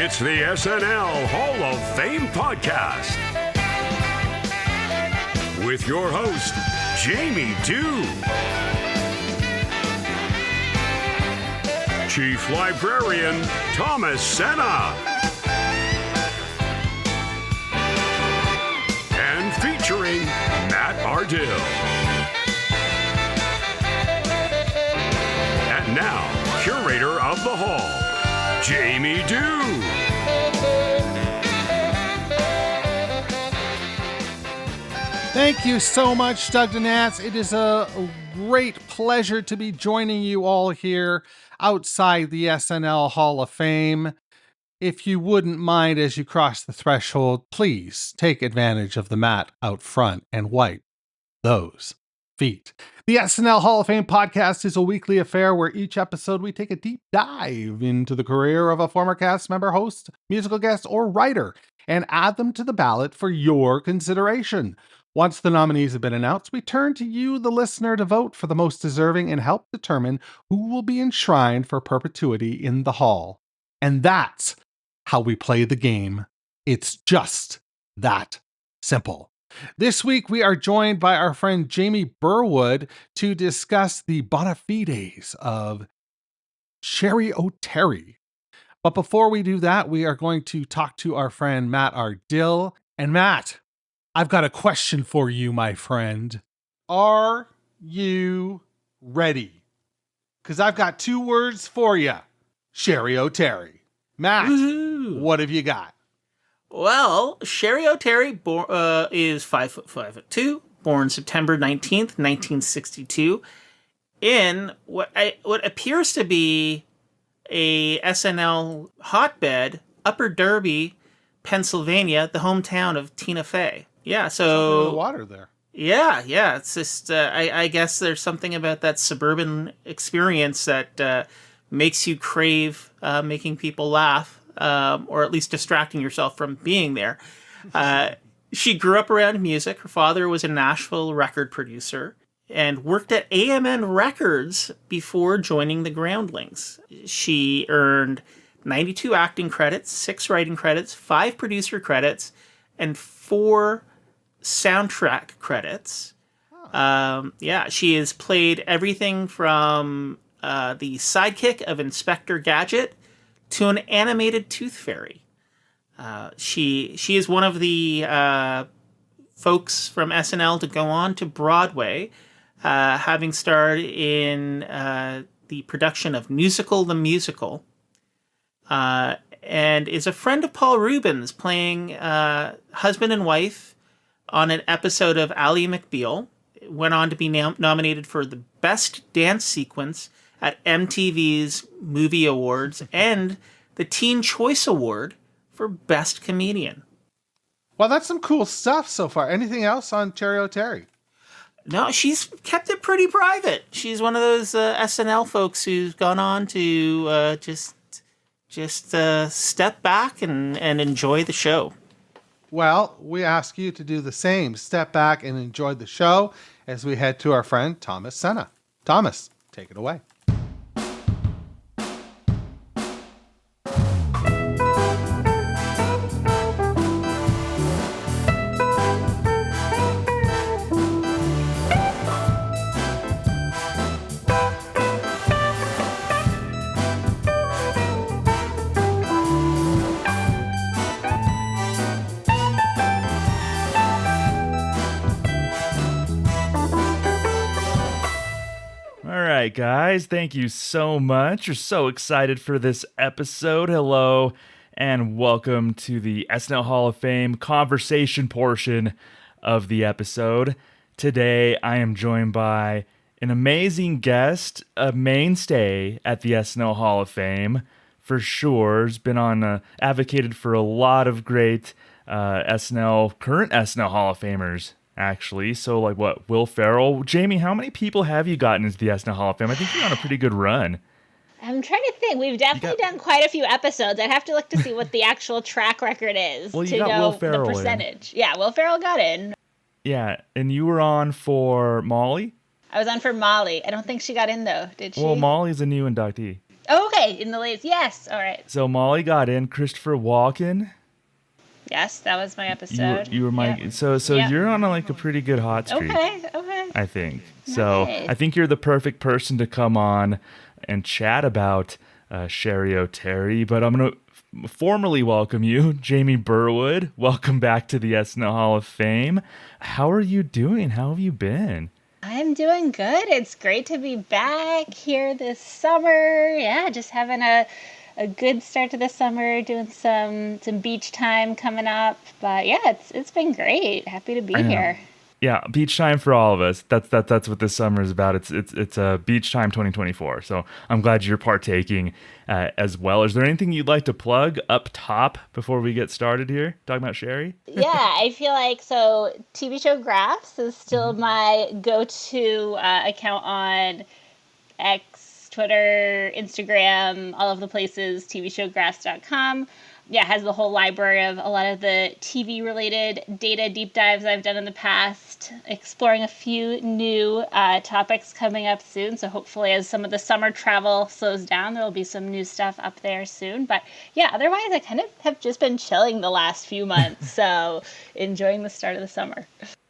It's the SNL Hall of Fame podcast with your host, Jamie Dew, Chief Librarian Thomas Senna, and featuring Matt Ardill. And now, curator of the hall, Jamie Dew. Thank you so much, Doug DeNance. It is a great pleasure to be joining you all here outside the SNL Hall of Fame. If you wouldn't mind, as you cross the threshold, please take advantage of the mat out front and wipe those feet. The SNL Hall of Fame podcast is a weekly affair where each episode we take a deep dive into the career of a former cast member, host, musical guest, or writer and add them to the ballot for your consideration. Once the nominees have been announced, we turn to you, the listener, to vote for the most deserving and help determine who will be enshrined for perpetuity in the hall. And that's how we play the game. It's just that simple. This week, we are joined by our friend Jamie Burwood to discuss the bona fides of Cheri Oteri. But before we do that, we are going to talk to our friend Matt Ardill. And Matt, I've got a question for you, my friend. Are you ready? Because I've got two words for you. Cheri Oteri. Matt, What have you got? Well, Cheri Oteri is 5'2", born September 19th, 1962, in what appears to be a SNL hotbed, Upper Derby, Pennsylvania, the hometown of Tina Fey. Yeah, so the water there. Yeah. It's just I guess there's something about that suburban experience that makes you crave making people laugh, or at least distracting yourself from being there. She grew up around music. Her father was a Nashville record producer and worked at AMN Records before joining the Groundlings. She earned 92 acting credits, 6 writing credits, 5 producer credits, and 4 soundtrack credits. She has played everything from the sidekick of Inspector Gadget to an animated Tooth Fairy. She is one of the folks from SNL to go on to Broadway, having starred in the production of Musical the Musical, and is a friend of Paul Rubens, playing husband and wife on an episode of Ally McBeal. Went on to be nominated for the Best Dance Sequence at MTV's Movie Awards and the Teen Choice Award for Best Comedian. Well, that's some cool stuff so far. Anything else on Cheri Oteri? No, she's kept it pretty private. She's one of those SNL folks who's gone on to just step back and enjoy the show. Well, we ask you to do the same. Step back and enjoy the show as we head to our friend Thomas Senna. Thomas, take it away. Guys, thank you so much. You're so excited for this episode. Hello and welcome to the SNL Hall of Fame conversation portion of the episode. Today I am joined by an amazing guest, a mainstay at the SNL Hall of Fame for sure. Has been on advocated for a lot of great current SNL Hall of Famers. Actually, so like what, Will Ferrell? Jamie, how many people have you gotten into the SNL Hall of Fame? I think you're on a pretty good run. I'm trying to think. We've definitely done quite a few episodes. I'd have to look to see what the actual track record is to know the percentage. Yeah, Will Ferrell got in. Yeah, and you were on for Molly? I was on for Molly. I don't think she got in, though. Did she? Well, Molly's a new inductee. Oh, okay, in the latest. Yes, all right. So Molly got in. Christopher Walken. Yes, that was my episode. You were my yep. so Yep. you're on a pretty good hot streak. Okay. I think. Nice. So I think you're the perfect person to come on and chat about Cheri Oteri. But I'm gonna formally welcome you, Jamie Burwood. Welcome back to the SNL Hall of Fame. How are you doing? How have you been? I'm doing good. It's great to be back here this summer. Yeah, just having a good start to the summer, doing some beach time coming up. But yeah, it's been great. Happy to be here. Yeah, beach time for all of us. That's what this summer is about. It's a beach time 2024. So I'm glad you're partaking as well. Is there anything you'd like to plug up top before we get started here? Talking about Cheri? Yeah, I feel like TV show Graphs is still my go-to account on X, Twitter, Instagram, all of the places, tvshowgraphs.com. Yeah, it has the whole library of a lot of the TV-related data deep dives I've done in the past, exploring a few new topics coming up soon. So hopefully as some of the summer travel slows down, there will be some new stuff up there soon. But yeah, otherwise I kind of have just been chilling the last few months. So enjoying the start of the summer.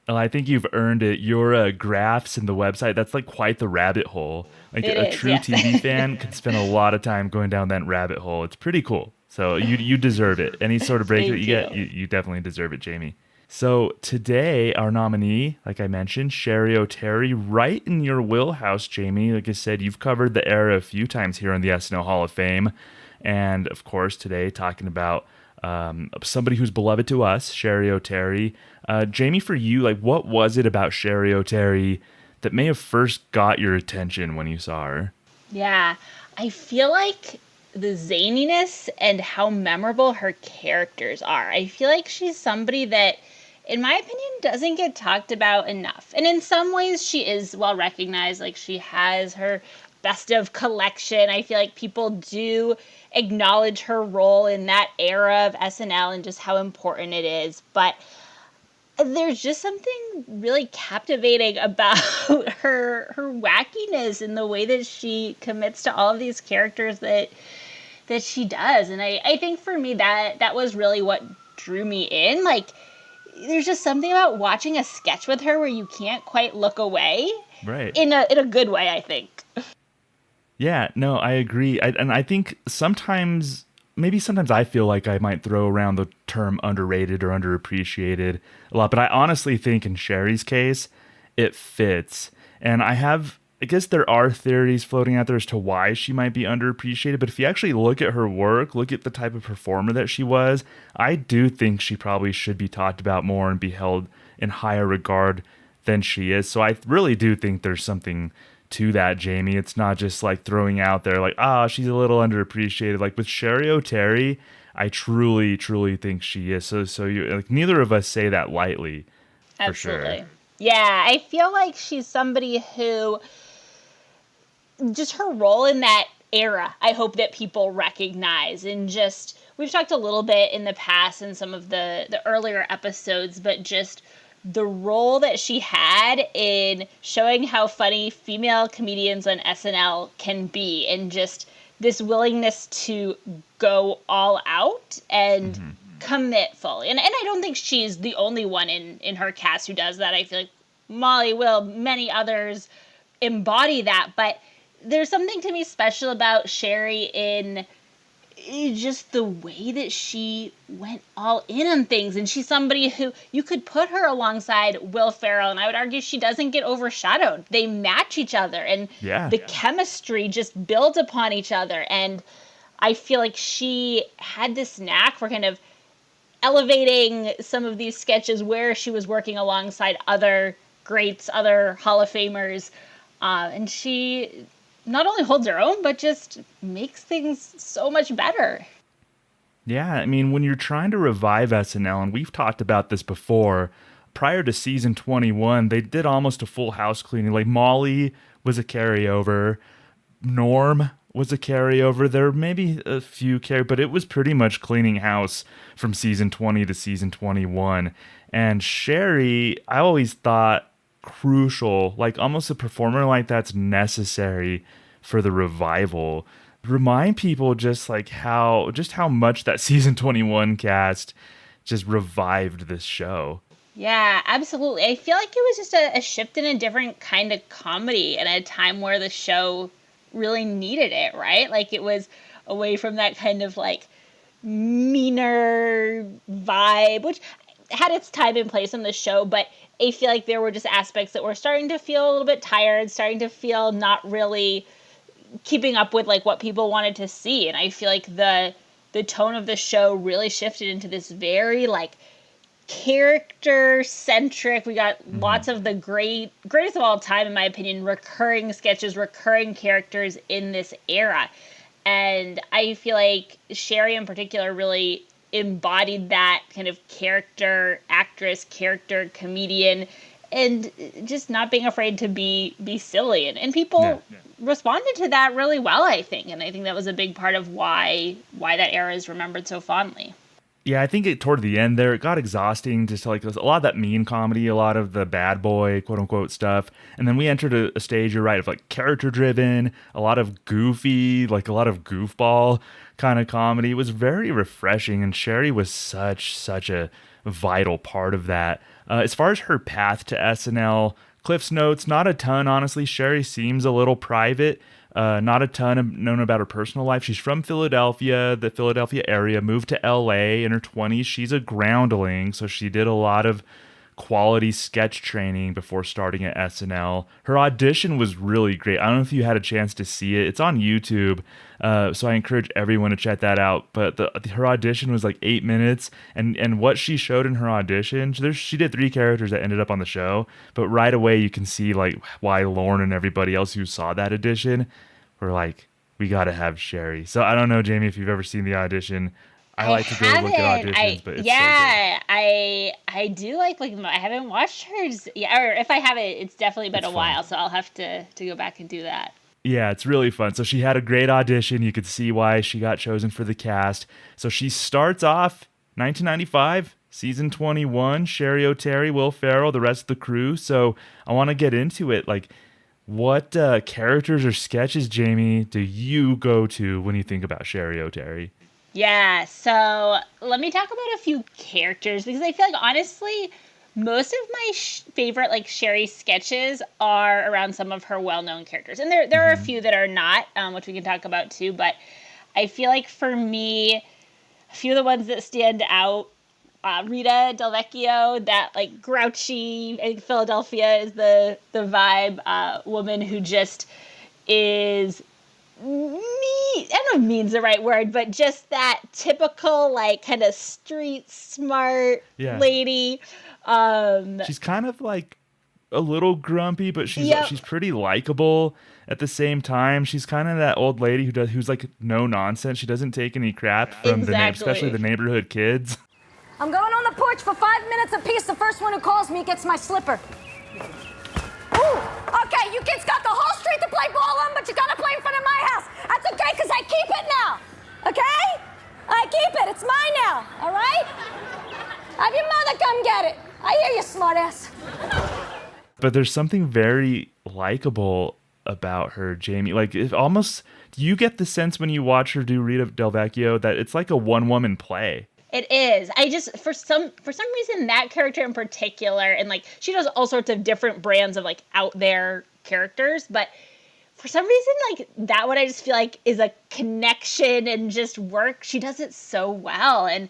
Well, I think you've earned it. Your graphs and the website, that's like quite the rabbit hole. Like it a is, true yes. TV fan could spend a lot of time going down that rabbit hole. It's pretty cool. So you deserve it. Any sort of break that you get, you definitely deserve it, Jamie. So today, our nominee, like I mentioned, Cheri Oteri, right in your wheelhouse, Jamie. Like I said, you've covered the era a few times here on the SNL Hall of Fame. And of course, today, talking about somebody who's beloved to us, Cheri Oteri. Jamie, for you, like, what was it about Cheri Oteri that may have first got your attention when you saw her? Yeah, I feel like the zaniness and how memorable her characters are. I feel like she's somebody that, in my opinion, doesn't get talked about enough. And in some ways, she is well recognized. Like, she has her best of collection. I feel like people do acknowledge her role in that era of SNL and just how important it is. But there's just something really captivating about her wackiness and the way that she commits to all of these characters that she does. And I think for me that was really what drew me in. Like, there's just something about watching a sketch with her where you can't quite look away. Right. In a good way, I think. Yeah, no, I agree. And I think sometimes I feel like I might throw around the term underrated or underappreciated a lot, but I honestly think in Cheri's case, it fits. And I guess there are theories floating out there as to why she might be underappreciated, but if you actually look at her work, look at the type of performer that she was, I do think she probably should be talked about more and be held in higher regard than she is. So I really do think there's something to that, Jamie. It's not just like throwing out there like, she's a little underappreciated. Like with Cheri Oteri, I truly, truly think she is. So you, like, neither of us say that lightly. Absolutely. Sure. Yeah, I feel like she's somebody who, just her role in that era, I hope that people recognize. And just, we've talked a little bit in the past in some of the earlier episodes, but just the role that she had in showing how funny female comedians on SNL can be, and just this willingness to go all out and commit fully. And I don't think she's the only one in her cast who does that. I feel like Molly will, many others embody that, but there's something to me special about Cheri in just the way that she went all in on things. And she's somebody who you could put her alongside Will Ferrell, and I would argue she doesn't get overshadowed. They match each other, and the chemistry just builds upon each other. And I feel like she had this knack for kind of elevating some of these sketches where she was working alongside other greats, other Hall of Famers. And she not only holds her own, but just makes things so much better. Yeah, I mean, when you're trying to revive SNL, and we've talked about this before, prior to season 21, they did almost a full house cleaning. Like, Molly was a carryover, Norm was a carryover. There were maybe a few but it was pretty much cleaning house from season 20 to season 21. And Cheri, I always thought, crucial, like almost a performer like that's necessary for the revival remind people just how much that season 21 cast just revived this show. Yeah, absolutely. I feel like it was just a shift in a different kind of comedy at a time where the show really needed it, right? Like, it was away from that kind of like meaner vibe, which had its time and place on the show, but I feel like there were just aspects that were starting to feel a little bit tired, starting to feel not really keeping up with like what people wanted to see. And I feel like the tone of the show really shifted into this very like character centric. We got lots of the greatest of all time, in my opinion, recurring sketches, recurring characters in this era. And I feel like Cheri in particular really embodied that kind of character actress, character comedian, and just not being afraid to be silly. And people responded to that really well, I think. And I think that was a big part of why that era is remembered so fondly. Yeah, I think toward the end there, it got exhausting, just like a lot of that mean comedy, a lot of the bad boy, quote unquote stuff. And then we entered a stage, you're right, of like character driven, a lot of goofy, like a lot of goofball kind of comedy. It was very refreshing. And Cheri was such a vital part of that. As far as her path to SNL, Cliff's Notes, not a ton, honestly. Cheri seems a little private. Not a ton known about her personal life. She's from Philadelphia, the Philadelphia area, moved to LA in her 20s. She's a groundling, so she did a lot of quality sketch training before starting at SNL. Her audition was really great. I don't know if you had a chance to see it. It's on YouTube, so I encourage everyone to check that out. But her audition was like 8 minutes, and what she showed in her audition, she did 3 characters that ended up on the show, but right away you can see like why Lauren and everybody else who saw that audition were like, we got to have Cheri. So I don't know, Jamie, if you've ever seen the audition. I like to go look at auditions, but it's so good. I do like I haven't watched hers. Yeah, or if I have it, it's definitely been a while, so I'll have to go back and do that. Yeah, it's really fun. So she had a great audition. You could see why she got chosen for the cast. So she starts off 1995, season 21, Cheri Oteri, Will Ferrell, the rest of the crew. So I want to get into it. Like, what characters or sketches, Jamie, do you go to when you think about Cheri Oteri? Yeah, so let me talk about a few characters, because I feel like, honestly, most of my favorite like Cheri sketches are around some of her well-known characters. And there are a few that are not, which we can talk about too, but I feel like for me, a few of the ones that stand out, Rita Del Vecchio, that like grouchy, I think Philadelphia is the vibe, woman who just is I don't know if mean's the right word, but just that typical like kind of street smart lady. She's kind of like a little grumpy, but she's pretty likable at the same time. She's kind of that old lady who's like no nonsense. She doesn't take any crap from especially the neighborhood kids. I'm going on the porch for 5 minutes apiece. The first one who calls me gets my slipper. Ooh, okay, you kids got the whole street to play ball on, but you gotta play in front of my house. That's okay, because I keep it now. Okay? I keep it. It's mine now. All right? Have your mother come get it. I hear you, smartass. But there's something very likable about her, Jamie. Like, it almost, do you get the sense when you watch her do Rita Del Vecchio that it's like a one-woman play? It is. I just, for some reason, that character in particular, and like she does all sorts of different brands of like out there characters, but for some reason, like that one I just feel like is a connection and just work. She does it so well, and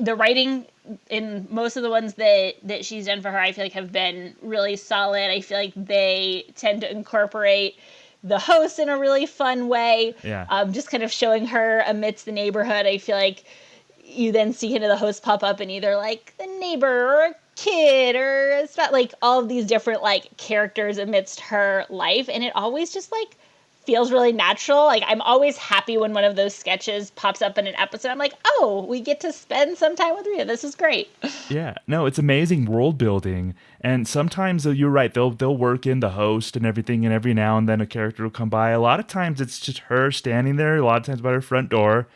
the writing in most of the ones that she's done for her, I feel like have been really solid. I feel like they tend to incorporate the host in a really fun way. Yeah. Just kind of showing her amidst the neighborhood. I feel like you then see kind of the host pop up in either like the neighbor or a kid or it's about like all of these different like characters amidst her life. And it always just like feels really natural. Like I'm always happy when one of those sketches pops up in an episode. I'm like, oh, we get to spend some time with Rita. This is great. Yeah, no, it's amazing world building. And sometimes you're right, they'll work in the host and everything, and every now and then a character will come by. A lot of times it's just her standing there, a lot of times by her front door,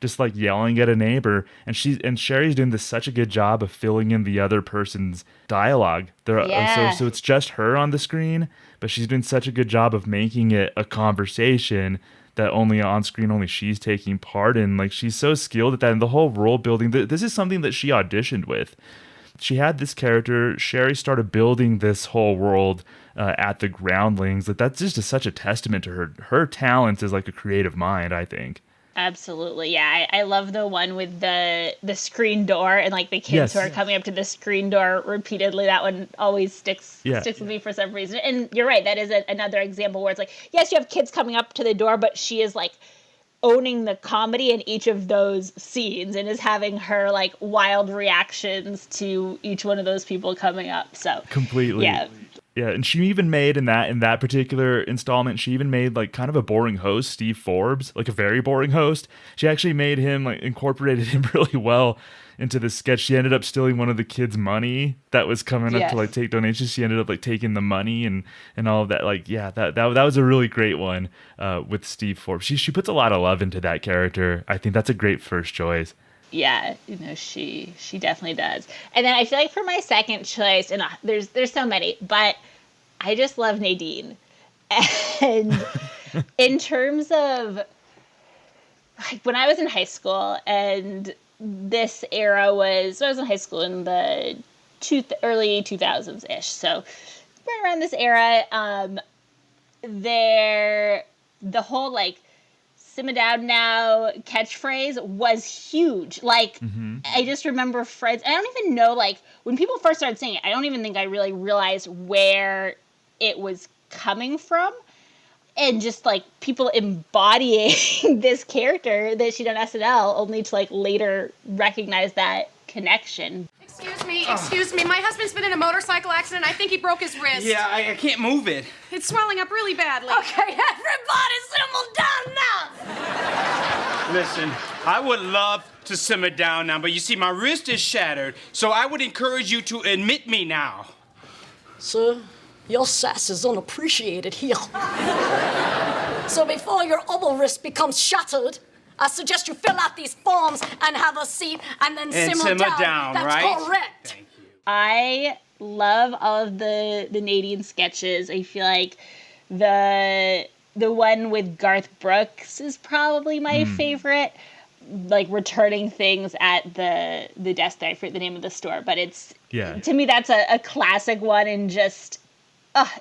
just like yelling at a neighbor. And Cheri's doing such a good job of filling in the other person's dialogue. So it's just her on the screen, but she's doing such a good job of making it a conversation that only on screen, only she's taking part in. Like, she's so skilled at that. And the whole world building, this is something that she auditioned with. She had this character. Cheri started building this whole world at the groundlings. That's just such a testament to her talents as like a creative mind, I think. Absolutely. Yeah. I love the one with the screen door and like the kids who are coming up to the screen door repeatedly. That one always sticks with me for some reason. And you're right. That is another example where it's like, yes, you have kids coming up to the door, but she is like owning the comedy in each of those scenes and is having her like wild reactions to each one of those people coming up. So completely. Yeah, and she even made in that particular installment, she even made like kind of a boring host, Steve Forbes, like a very boring host. She actually made him, like, incorporated him really well into the sketch. She ended up stealing one of the kids' money that was coming up to like take donations. She ended up like taking the money and all of that. Like, yeah, that was a really great one with Steve Forbes. She puts a lot of love into that character. I think that's a great first choice. Yeah, she definitely does. And then I feel like for my second choice, and there's so many, but I just love Nadine. And in terms of like when I was in high school, and this era I was in high school in the early 2000s ish. So right around this era, the whole like simmer down now catchphrase was huge. Like, I just remember friends, I don't even know, like, when people first started saying it, I don't even think I really realized where it was coming from. And just, like, people embodying this character that she'd on SNL, only to, like, later recognize that connection. Excuse me. My husband's been in a motorcycle accident. I think he broke his wrist. Yeah, I can't move it. It's swelling up really badly. Okay, everybody simmer down now. Listen, I would love to simmer down now, but you see, my wrist is shattered, so I would encourage you to admit me now. Sir, your sass is unappreciated here. So before your other wrist becomes shattered, I suggest you fill out these forms and have a seat and then simmer down. That's right? correct. Thank you. I love all of the Nadine sketches. I feel like the one with Garth Brooks is probably my favorite. Like returning things at the desk there. I forget the name of the store, but to me that's a classic one, and just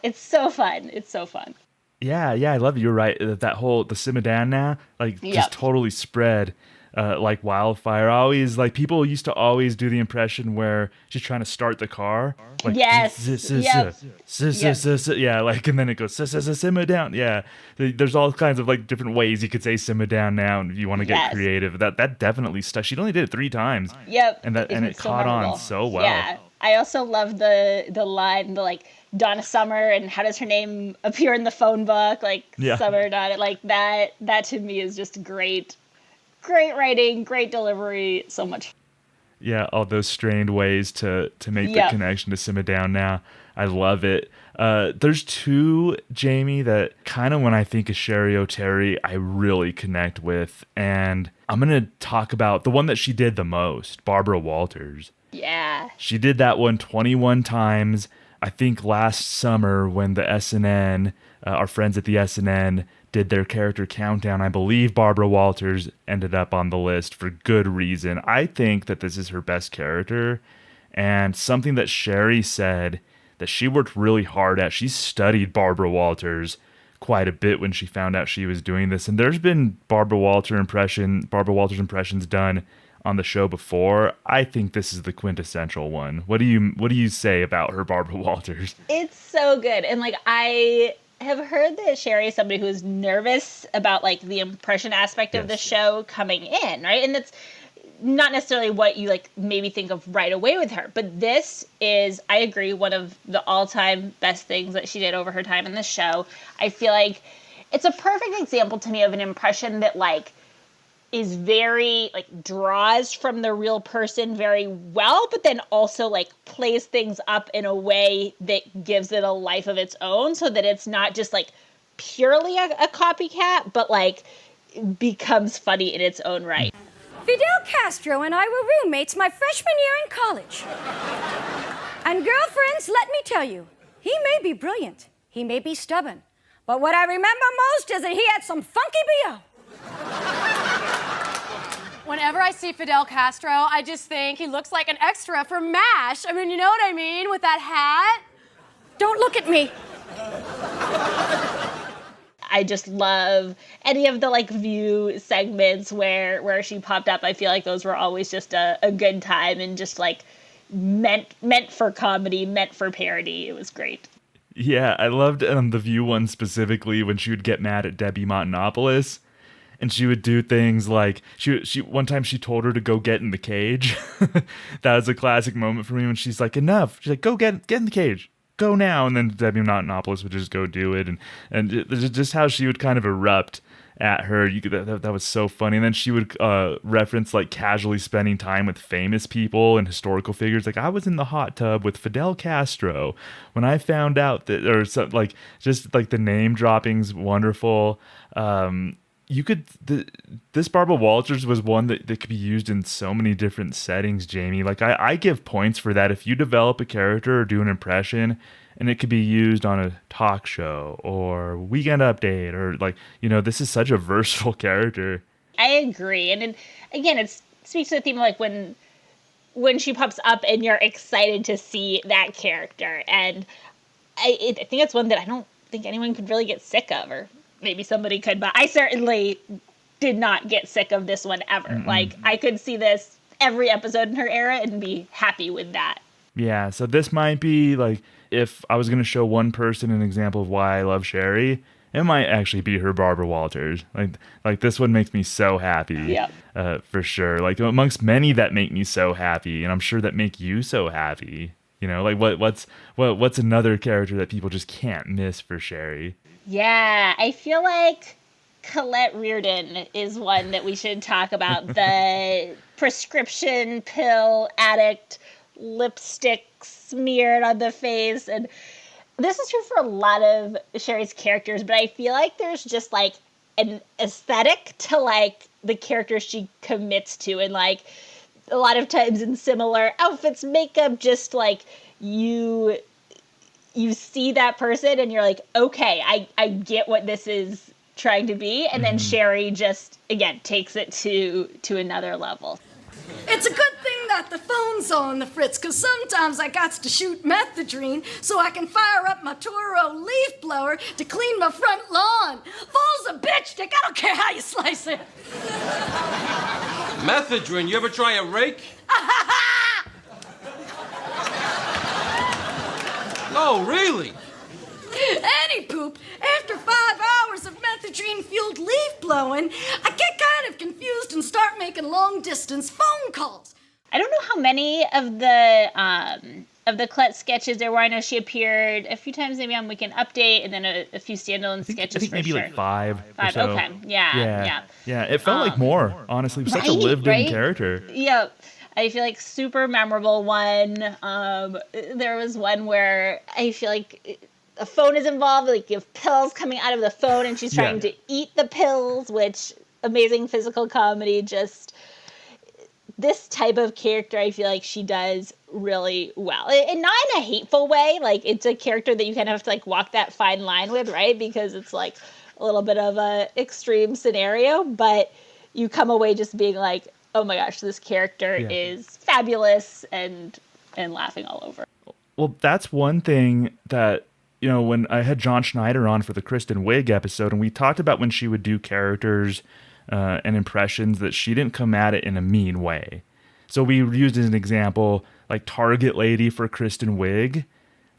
it's so fun. It's so fun. Yeah, I love it. You're right. That whole the Simadana, like, just totally spread like wildfire. Always, like, people used to always do the impression where she's trying to start the car. Like, yeah, like, and then it goes simmer down. Yeah, there's all kinds of like different ways you could say simmer down now if you want to get creative. That definitely stuck. She only did it 3 times. Yep, and it caught on so well. Yeah, I also love the line, the like Donna Summer, and how does her name appear in the phone book? Like, Summer Donna, like that to me is just great writing, great delivery, so much. Yeah, all those strained ways to make the connection to simmer down now. I love it. There's 2, Jamie, that kind of when I think of Cheri Oteri, I really connect with. And I'm going to talk about the one that she did the most, Barbara Walters. Yeah. She did that one 21 times. I think last summer when the SNN, our friends at the SNN, did their character countdown, I believe Barbara Walters ended up on the list for good reason. I think that this is her best character, and something that Cheri said that she worked really hard at. She studied Barbara Walters quite a bit when she found out she was doing this, and there's been Barbara Walters impressions done on the show before. I think this is the quintessential one. What do you say about her Barbara Walters? It's so good, and like I have heard that Cheri is somebody who is nervous about like the impression aspect of the show coming in, right? And that's not necessarily what you like maybe think of right away with her, but this is, I agree, one of the all-time best things that she did over her time in the show. I feel like it's a perfect example to me of an impression that like is very like draws from the real person very well, but then also like plays things up in a way that gives it a life of its own, so that it's not just like purely a copycat, but like becomes funny in its own right. Fidel Castro and I were roommates my freshman year in college. And girlfriends, let me tell you, he may be brilliant, he may be stubborn, but what I remember most is that he had some funky B.O. Whenever I see Fidel Castro, I just think he looks like an extra from MASH. I mean, you know what I mean, with that hat? Don't look at me. I just love any of the like View segments where she popped up. I feel like those were always just a good time and just like meant for comedy, meant for parody. It was great. Yeah, I loved the View one specifically when she would get mad at Debbie Montanopoulos. And she would do things like she one time she told her to go get in the cage. That was a classic moment for me when she's like, enough. She's like, go get in the cage. Go now. And then Debbie Montanopoulos would just go do it. And just how she would kind of erupt at her. That was so funny. And then she would reference like casually spending time with famous people and historical figures. Like, I was in the hot tub with Fidel Castro when I found out that, or something like, just like the name dropping's wonderful. This Barbara Walters was one that could be used in so many different settings, Jamie. Like, I give points for that. If you develop a character or do an impression and it could be used on a talk show or Weekend Update or like, this is such a versatile character. I agree. And again, it speaks to the theme of like when she pops up and you're excited to see that character. And I think it's one that I don't think anyone could really get sick of, or maybe somebody could, but I certainly did not get sick of this one ever. Mm-mm. Like, I could see this every episode in her era and be happy with that. Yeah, so this might be, like, if I was going to show one person an example of why I love Cheri, it might actually be her Barbara Walters. Like this one makes me so happy, for sure. Like, amongst many that make me so happy, and I'm sure that make you so happy. Like, what's another character that people just can't miss for Cheri? Yeah, I feel like Colette Reardon is one that we should talk about. The prescription pill addict, lipstick smeared on the face. And this is true for a lot of Cheri's characters, but I feel like there's just like an aesthetic to like the characters she commits to. And like a lot of times in similar outfits, makeup, just like you see that person and you're like, okay, I get what this is trying to be. And then Cheri just, again, takes it to another level. It's a good thing that the phone's on the fritz, because sometimes I got to shoot methadone so I can fire up my Toro leaf blower to clean my front lawn. Fool's a bitch, Dick. I don't care how you slice it. Methadone? You ever try a rake? No, really? Any poop, after 5 hours of methadone-fueled leaf blowing, I get kind of confused and start making long-distance phone calls. I don't know how many of the Colette sketches there were. I know she appeared a few times maybe on Weekend Update, and then a few standalone sketches. I think maybe like five or so. Okay, yeah. It felt like more, honestly. It was such a lived-in character. Yeah. I feel like super memorable one. There was one where I feel like a phone is involved, like you have pills coming out of the phone and she's trying to eat the pills, which amazing physical comedy. Just this type of character I feel like she does really well. And not in a hateful way. Like, it's a character that you kind of have to like walk that fine line with, right? Because it's like a little bit of a extreme scenario, but you come away just being like, oh my gosh, this character is fabulous and laughing all over. Well, that's one thing that, when I had John Schneider on for the Kristen Wiig episode, and we talked about when she would do characters and impressions that she didn't come at it in a mean way. So we used as an example, like Target Lady for Kristen Wiig.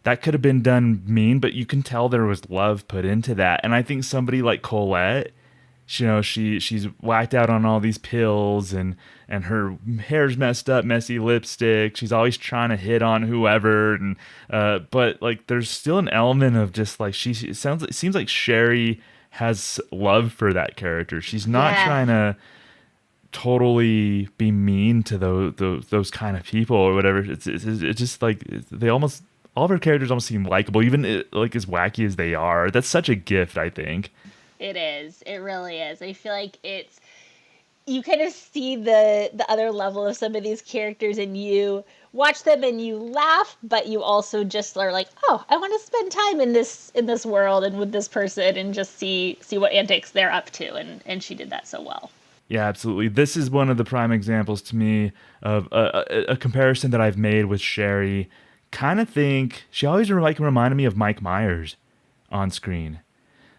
That could have been done mean, but you can tell there was love put into that. And I think somebody like Colette, she's whacked out on all these pills and her hair's messed up, messy lipstick. She's always trying to hit on whoever, and but like there's still an element of just like it seems like Cheri has love for that character. She's not trying to totally be mean to those kind of people or whatever. It's just like all of her characters almost seem likable, even like as wacky as they are. That's such a gift, I think. It is. It really is. I feel like you kind of see the other level of some of these characters, and you watch them and you laugh, but you also just are like, oh, I want to spend time in this world and with this person and just see what antics they're up to, and she did that so well. Yeah, absolutely. This is one of the prime examples to me of a comparison that I've made with Cheri. Kind of think she always reminded me of Mike Myers on screen.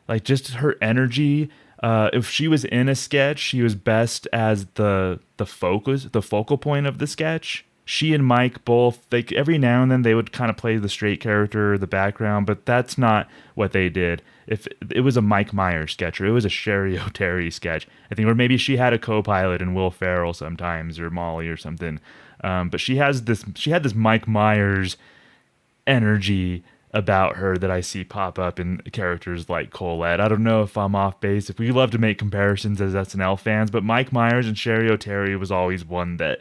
Like just her energy. If she was in a sketch, she was best as the focal point of the sketch. She and Mike both, like every now and then they would kind of play the straight character or the background, but that's not what they did. If it was a Mike Myers sketch or it was a Cheri Oteri sketch, I think, or maybe she had a co-pilot in Will Ferrell sometimes or Molly or something. But she had this Mike Myers energy about her that I see pop up in characters like Colette. I don't know if I'm off base. If we love to make comparisons as SNL fans, but Mike Myers and Cheri Oteri was always one that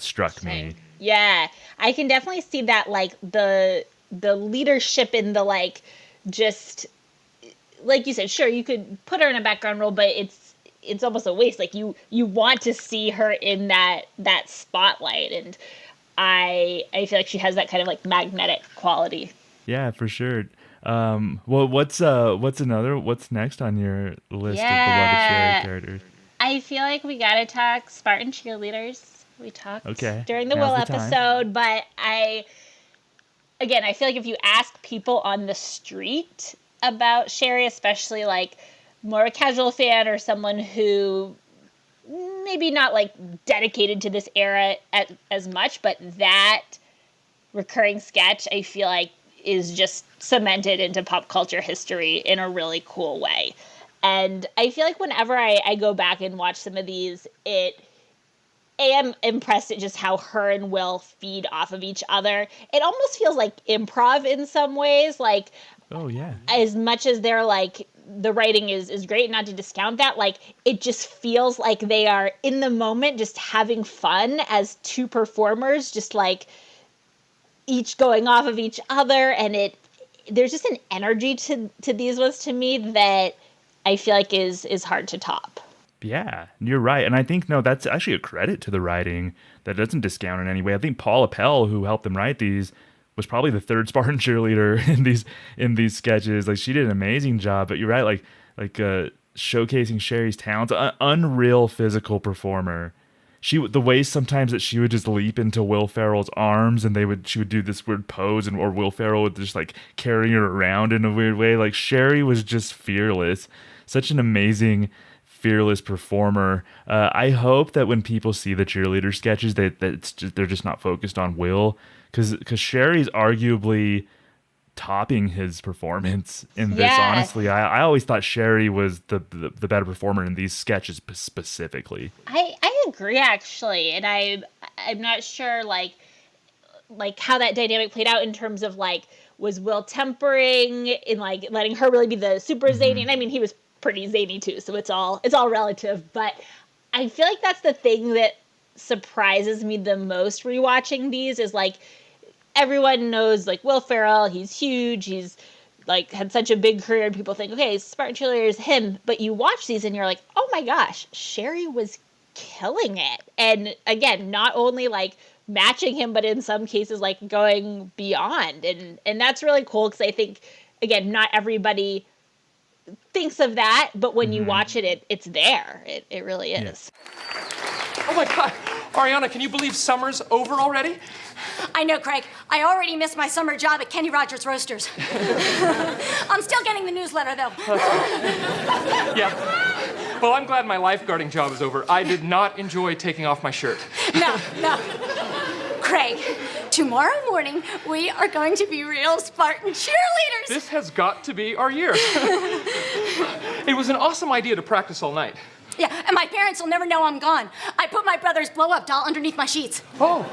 struck me. Yeah, I can definitely see that, like the leadership in the like, just like you said, sure you could put her in a background role, but it's almost a waste. Like you want to see her in that spotlight, and I feel like she has that kind of like magnetic quality. Yeah, for sure. Well, what's next on your list of beloved Cheri characters? I feel like we gotta talk Spartan cheerleaders. We talked during the Now's Will the episode, but I feel like if you ask people on the street about Cheri, especially like more a casual fan or someone who maybe not like dedicated to this era as much, but that recurring sketch I feel like is just cemented into pop culture history in a really cool way. And I feel like whenever I go back and watch some of these, I am impressed at just how her and Will feed off of each other. It almost feels like improv in some ways. Like, oh yeah, as much as they're like, the writing is great, not to discount that, like it just feels like they are in the moment just having fun as two performers, just like each going off of each other. And there's just an energy to these ones to me that I feel like is hard to top. Yeah, you're right. And I think, no, that's actually a credit to the writing that doesn't discount in any way. I think Paul Appel, who helped them write these, was probably the third Spartan cheerleader in these sketches. Like, she did an amazing job. But you're right, like showcasing Cheri's talents, unreal physical performer. The way sometimes that she would just leap into Will Ferrell's arms and she would do this weird pose, or Will Ferrell would just like carry her around in a weird way. Like, Cheri was just fearless. Such an amazing, fearless performer. I hope that when people see the cheerleader sketches, they're just not focused on Will, because Cheri's arguably topping his performance in this. Yeah. Honestly, I always thought Cheri was the better performer in these sketches specifically. I agree, actually, and I'm not sure like how that dynamic played out in terms of like, was Will tempering in like letting her really be the super zany? And I mean, he was pretty zany too, so it's all relative. But I feel like that's the thing that surprises me the most rewatching these, is like, everyone knows like Will Ferrell, he's huge, he's like had such a big career, and people think, okay, Spartan Cheerleader is him. But you watch these and you're like, oh my gosh, Cheri was killing it. And again, not only like matching him, but in some cases like going beyond. And that's really cool, because I think, again, not everybody thinks of that, but when you watch it, it's there. It really is. Oh my God. Ariana, can you believe summer's over already? I know, Craig. I already missed my summer job at Kenny Rogers Roasters. I'm still getting the newsletter, though. Yeah. Well, I'm glad my lifeguarding job is over. I did not enjoy taking off my shirt. No. Craig, tomorrow morning, we are going to be real Spartan cheerleaders. This has got to be our year. It was an awesome idea to practice all night. Yeah, and my parents will never know I'm gone. I put my brother's blow-up doll underneath my sheets. Oh.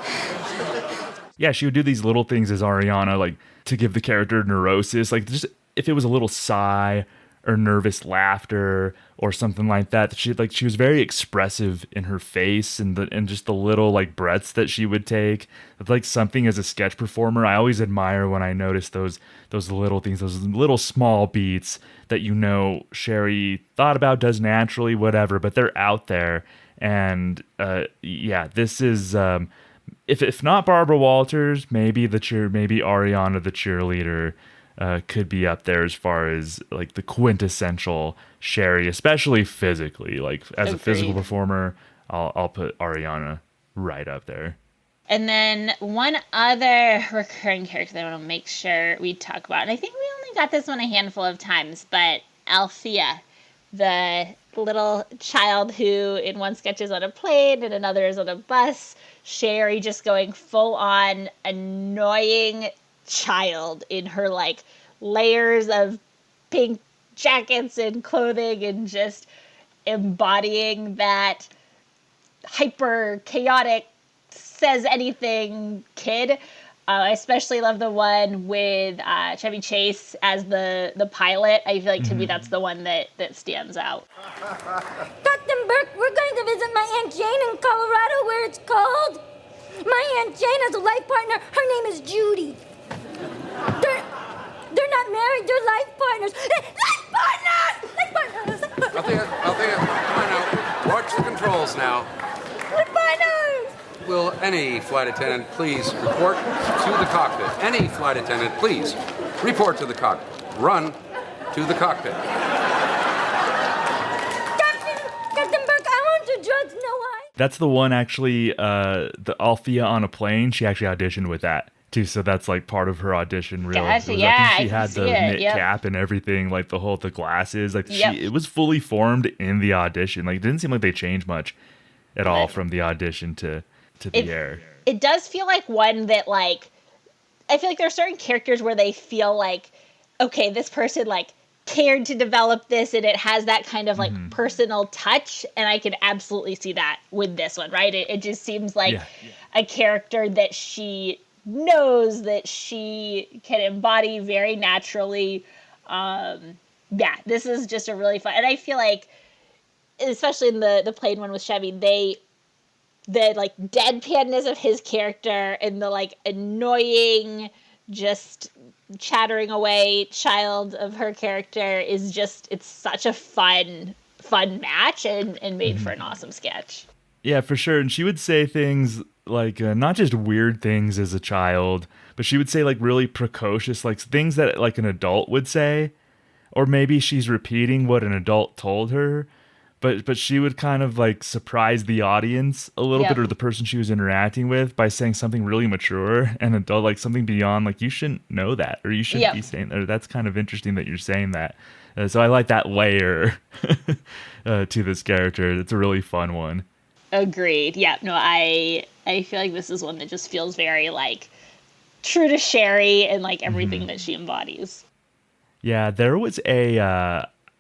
Yeah, she would do these little things as Ariana, like to give the character neurosis. Like, just if it was a little sigh or nervous laughter or something like that, she was very expressive in her face, and just the little like breaths that she would take. It's like something as a sketch performer I always admire when I notice those little things, those little small beats that Cheri thought about, does naturally, whatever, but they're out there. And yeah, this is if not Barbara Walters, maybe Ariana the cheerleader could be up there as far as like the quintessential Cheri, especially physically. Like as a physical performer, I'll put Ariana right up there. And then one other recurring character that I want to make sure we talk about, and I think we only got this one a handful of times, but Althea, the little child who in one sketch is on a plane and another is on a bus. Cheri just going full on annoying child in her like layers of pink jackets and clothing and just embodying that hyper chaotic says anything kid. I especially love the one with Chevy Chase as the pilot. I feel like to me that's the one that stands out. Captain Burke, we're going to visit my Aunt Jane in Colorado where it's cold. My Aunt Jane has a life partner. Her name is Judy. They're not married, they're life partners. Life partners! Althea, come on now. Watch the controls now. Life partners! Will any flight attendant please report to the cockpit? Any flight attendant, please report to the cockpit. Run to the cockpit. Captain Burke, I want to drugs, no I. That's the one actually, the Althea on a plane, she actually auditioned with that too. So that's like part of her audition reel. Gotcha, I think she I had see the it, knit cap and everything, like the glasses. Like Yep. it was fully formed in the audition. Like it didn't seem like they changed much at all from the audition to the air. It does feel like one that like, I feel like there are certain characters where they feel like, okay, this person like cared to develop this and it has that kind of like personal touch, and I can absolutely see that with this one, right? It just seems like a character that she knows that she can embody very naturally. This is just a really fun, and I feel like especially in the plane one with Chevy, the like deadpanness of his character and the like annoying just chattering away child of her character is just, it's such a fun match and made for an awesome sketch. Yeah, for sure. And she would say things like not just weird things as a child, but she would say like really precocious, like things that like an adult would say, or maybe she's repeating what an adult told her. But she would kind of like surprise the audience a little bit, or the person she was interacting with, by saying something really mature and adult, like something beyond like, you shouldn't know that, or you shouldn't be saying that, or that's kind of interesting that you're saying that. So I like that layer to this character. It's a really fun one. Agreed. Yeah, no, I feel like this is one that just feels very like true to Cheri and like everything that she embodies. Yeah, there was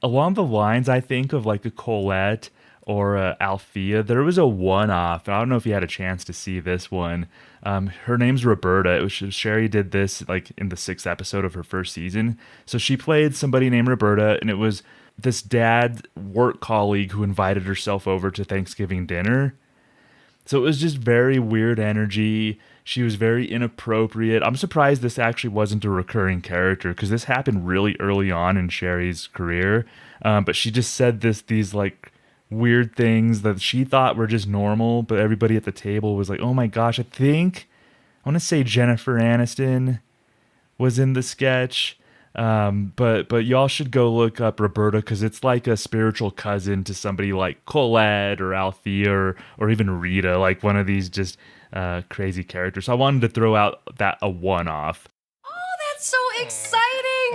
along the lines, I think, of like a Colette or Althea, there was a one-off. I don't know if you had a chance to see this one. Her name's Roberta. Cheri did this like in the 6th episode of her first season. So she played somebody named Roberta, and it was this dad work colleague who invited herself over to Thanksgiving dinner. So it was just very weird energy. She was very inappropriate. I'm surprised this actually wasn't a recurring character, because this happened really early on in Cheri's career. But she just said these like weird things that she thought were just normal, but everybody at the table was like, oh my gosh, I want to say Jennifer Aniston was in the sketch. But y'all should go look up Roberta, because it's like a spiritual cousin to somebody like Colette or Althea or even Rita, like one of these just crazy characters. So I wanted to throw out a one-off. Oh, that's so exciting!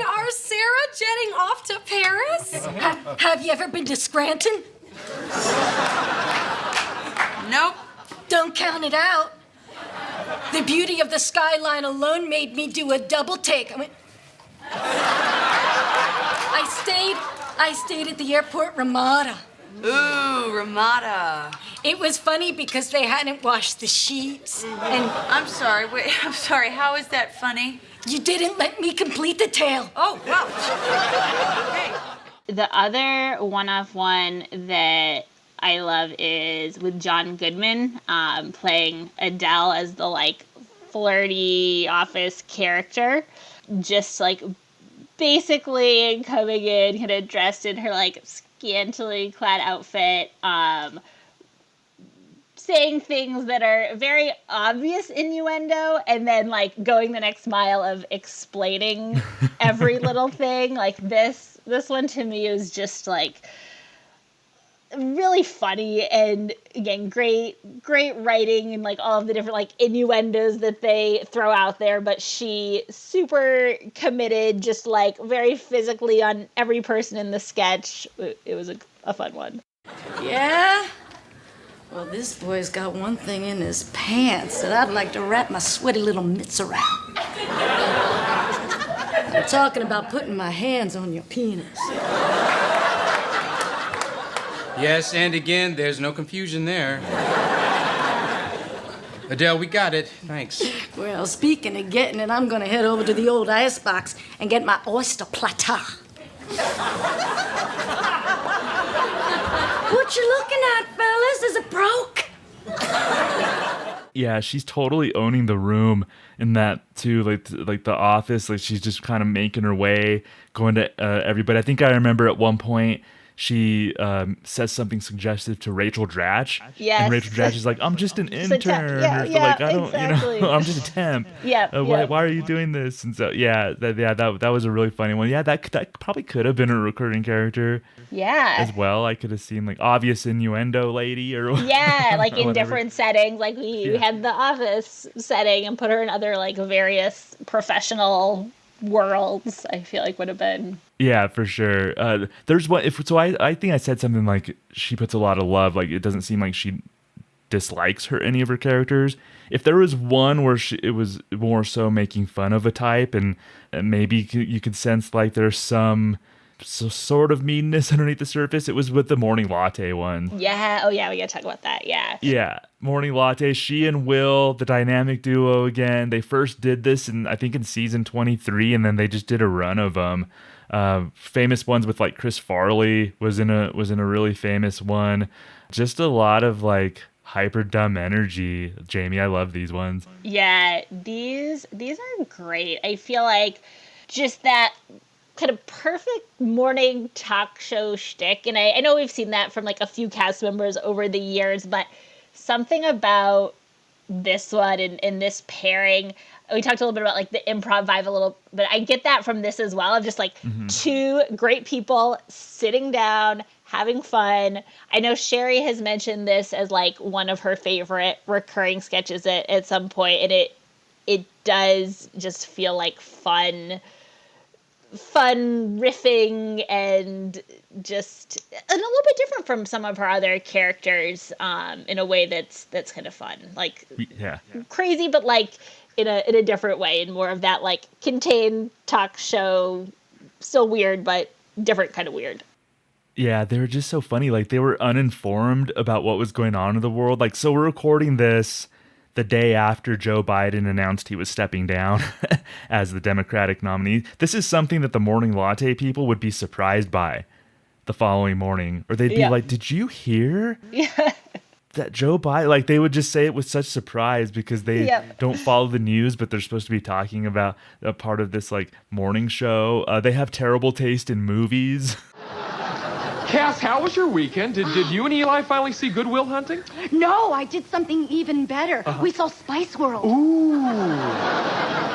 Are Sarah jetting off to Paris? Have you ever been to Scranton? Nope. Don't count it out. The beauty of the skyline alone made me do a double take. I stayed at the airport Ramada. Ooh, Ramada. It was funny because they hadn't washed the sheets. And I'm sorry, how is that funny? You didn't let me complete the tale. Oh, well. Okay. The other one-off one that I love is with John Goodman, playing Adele as the like flirty office character. Just like basically coming in kind of dressed in her like scantily clad outfit, saying things that are very obvious innuendo and then like going the next mile of explaining every little thing. Like this one to me is just like really funny, and again, great writing and like all of the different like innuendos that they throw out there, but she super committed, just like very physically on every person in the sketch. It was a fun one. Yeah? Well, this boy's got one thing in his pants that I'd like to wrap my sweaty little mitts around. I'm talking about putting my hands on your penis. Yes, and again, there's no confusion there. Adele, we got it. Thanks. Well, speaking of getting it, I'm gonna head over to the old icebox and get my oyster platter. What you looking at, fellas? Is it broke? Yeah, she's totally owning the room in that too, like the office. Like she's just kind of making her way, going to everybody. I think I remember at one point she says something suggestive to Rachel Dratch. Yes. And Rachel Dratch is like, "I'm just an intern. Yeah, like I don't, exactly. I'm just a temp. Yeah. Why are you doing this?" And so that was a really funny one. Yeah, that probably could have been a recurring character. Yeah. As well, I could have seen like obvious innuendo lady or yeah, like in whatever. Different settings. Like we had the office setting and put her in other like various professional worlds. I feel like would have been. Yeah, for sure. There's one. I think I said something like she puts a lot of love. Like it doesn't seem like she dislikes any of her characters. If there was one where it was more so making fun of a type, and maybe you could sense like there's some sort of meanness underneath the surface, it was with the morning latte one. Yeah. Oh yeah, we gotta talk about that. Yeah. Yeah. Morning latte. She and Will, the dynamic duo again. They first did this I think in season 23, and then they just did a run of them. Famous ones with like Chris Farley was in a really famous one. Just a lot of like hyper dumb energy. Jamie, I love these ones. Yeah, these are great. I feel like just that kind of perfect morning talk show shtick. And I know we've seen that from like a few cast members over the years, but something about this one and this pairing, we talked a little bit about like the improv vibe a little, but I get that from this as well, of just like two great people sitting down, having fun. I know Cheri has mentioned this as like one of her favorite recurring sketches at some point, and it does just feel like fun riffing and just a little bit different from some of her other characters in a way that's kind of fun, like crazy, but like in a different way, and more of that like contained talk show, still weird but different kind of weird. Yeah, they were just so funny. Like they were uninformed about what was going on in the world. Like, so we're recording this the day after Joe Biden announced he was stepping down as the Democratic nominee. This is something that the morning latte people would be surprised by the following morning. Or they'd be like, "Did you hear that Joe Biden?" Like they would just say it with such surprise because they don't follow the news, but they're supposed to be talking about a part of this like morning show. They have terrible taste in movies. Cass, how was your weekend? Did you and Eli finally see Good Will Hunting? No, I did something even better. We saw Spice World. Ooh,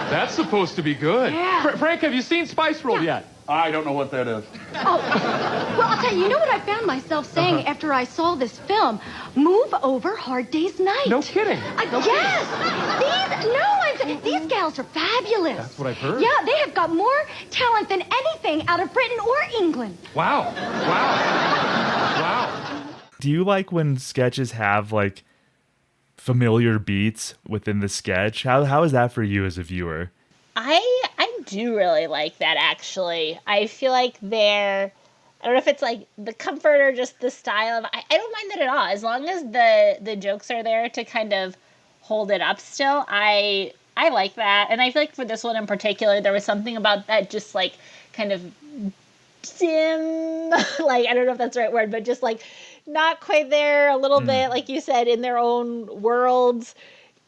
that's supposed to be good. Yeah. Frank, have you seen Spice World yet? I don't know what that is. Oh, well, I'll tell you, you know what I found myself saying after I saw this film? Move over Hard Day's Night. No kidding. Yes. These gals are fabulous. That's what I've heard. Yeah, they have got more talent than anything out of Britain or England. Wow. Do you like when sketches have like familiar beats within the sketch? How is that for you as a viewer? I do really like that, actually. I feel like I don't know if it's like the comfort or just the style of, I don't mind that at all. As long as the jokes are there to kind of hold it up still, I like that. And I feel like for this one in particular, there was something about that just like kind of dim, like, I don't know if that's the right word, but just like not quite there a little bit, like you said, in their own worlds.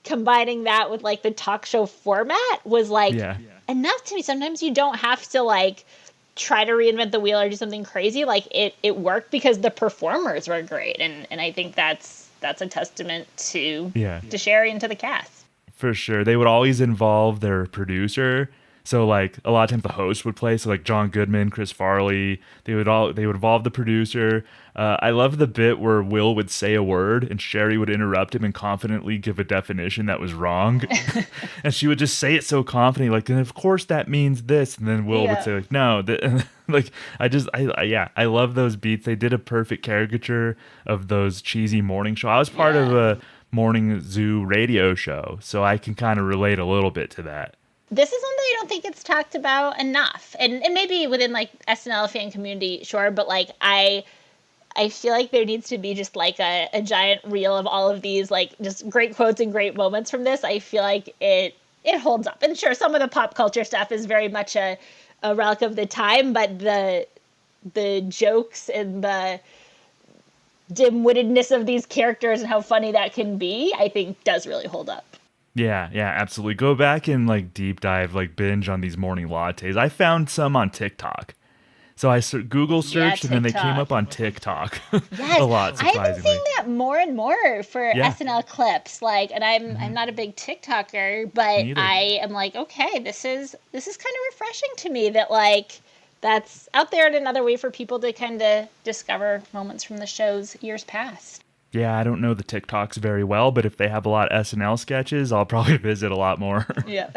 Combining that with like the talk show format was like enough to me. Sometimes you don't have to like try to reinvent the wheel or do something crazy. Like it worked because the performers were great, and I think that's that's a testament to Yeah. to Cheri and to the cast. For sure. They would always involve their producer. So like a lot of times the host would play. So like John Goodman, Chris Farley, they would involve the producer. I love the bit where Will would say a word and Cheri would interrupt him and confidently give a definition that was wrong. And she would just say it so confidently, like, and of course that means this. And then Will would say like, no, like I love those beats. They did a perfect caricature of those cheesy morning show. I was part of a morning zoo radio show, so I can kind of relate a little bit to that. This is something I don't think it's talked about enough. And maybe within like SNL fan community, sure, but like I feel like there needs to be just like a giant reel of all of these like just great quotes and great moments from this. I feel like it holds up. And sure, some of the pop culture stuff is very much a relic of the time, but the jokes and the dim-wittedness of these characters and how funny that can be, I think does really hold up. Yeah, absolutely. Go back and like deep dive, like binge on these morning lattes. I found some on TikTok. So I Google searched and then they came up on TikTok a lot, surprisingly. I've been seeing that more and more for SNL clips. Like, and I'm not a big TikToker, but I am like, okay, this is kind of refreshing to me that like that's out there in another way for people to kind of discover moments from the show's years past. Yeah, I don't know the TikToks very well, but if they have a lot of SNL sketches, I'll probably visit a lot more. Yeah.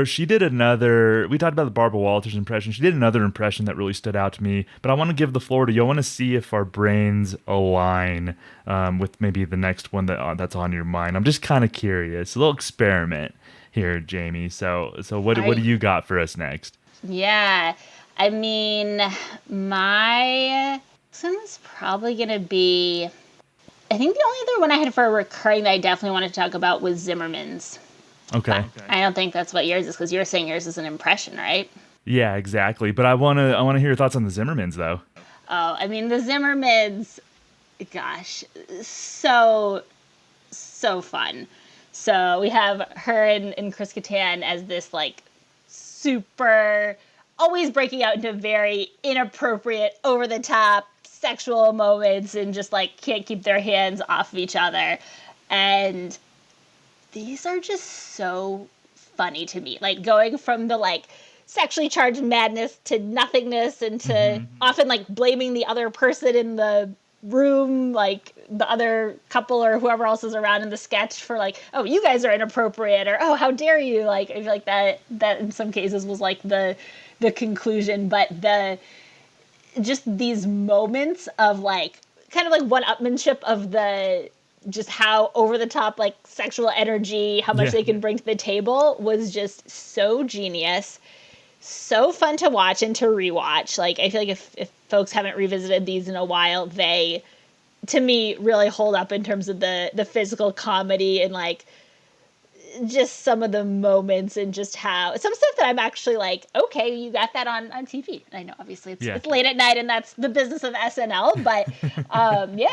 She did another, we talked about the Barbara Walters impression. She did another impression that really stood out to me, but I want to give the floor to you. I want to see if our brains align with maybe the next one that's on your mind. I'm just kind of curious. A little experiment here, Jamie. So what do you got for us next? Yeah. I mean, this one was probably going to be, I think the only other one I had for a recurring that I definitely wanted to talk about was Zimmerman's. Okay. But I don't think that's what yours is, because you're saying yours is an impression, right? Yeah, exactly. But I want to hear your thoughts on the Zimmermans, though. Oh, I mean, the Zimmermans, gosh, so fun. So we have her and Chris Kattan as this, like, super, always breaking out into very inappropriate, over-the-top sexual moments and just, like, can't keep their hands off of each other. And these are just so funny to me. Like, going from the, like, sexually charged madness to nothingness and to often, like, blaming the other person in the room, like, the other couple or whoever else is around in the sketch for, like, oh, you guys are inappropriate, or, oh, how dare you? Like, I feel like that in some cases was, like, the conclusion. But just these moments of, like, kind of like one-upmanship of just how over the top, like, sexual energy, how much they can bring to the table was just so genius, so fun to watch and to rewatch. Like, I feel like if folks haven't revisited these in a while, they, to me, really hold up in terms of the physical comedy and, like, just some of the moments and just how some stuff that I'm actually like, okay, you got that on TV. And I know obviously it's late at night and that's the business of SNL, but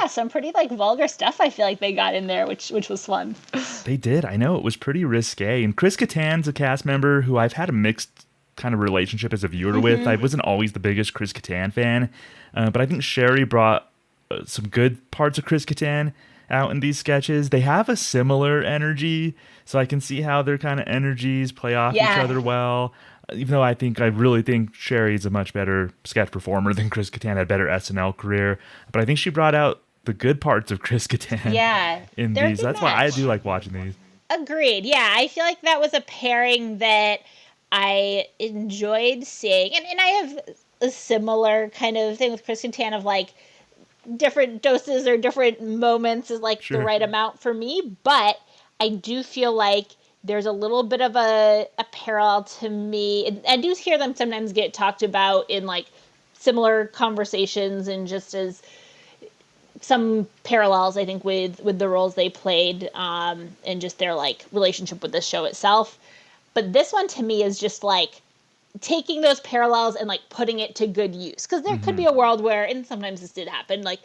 some pretty, like, vulgar stuff I feel like they got in there, which was fun. They did. I know it was pretty risque. And Chris Kattan's a cast member who I've had a mixed kind of relationship as a viewer with. I wasn't always the biggest Chris Kattan fan, but I think Cheri brought some good parts of Chris Kattan out in these sketches. They have a similar energy, so I can see how their kind of energies play off each other well. Even though I really think Cheri's a much better sketch performer than Chris Kattan, had a better SNL career. But I think she brought out the good parts of Chris Kattan in these. That's why I do like watching these. Agreed. Yeah, I feel like that was a pairing that I enjoyed seeing. And I have a similar kind of thing with Chris Kattan of, like, different doses or different moments is, like, the right amount for me. But I do feel like there's a little bit of a parallel to me. And I do hear them sometimes get talked about in, like, similar conversations and just as some parallels, I think, with the roles they played and just their, like, relationship with the show itself. But this one to me is just, like, taking those parallels and, like, putting it to good use. Because there could be a world where, and sometimes this did happen, like,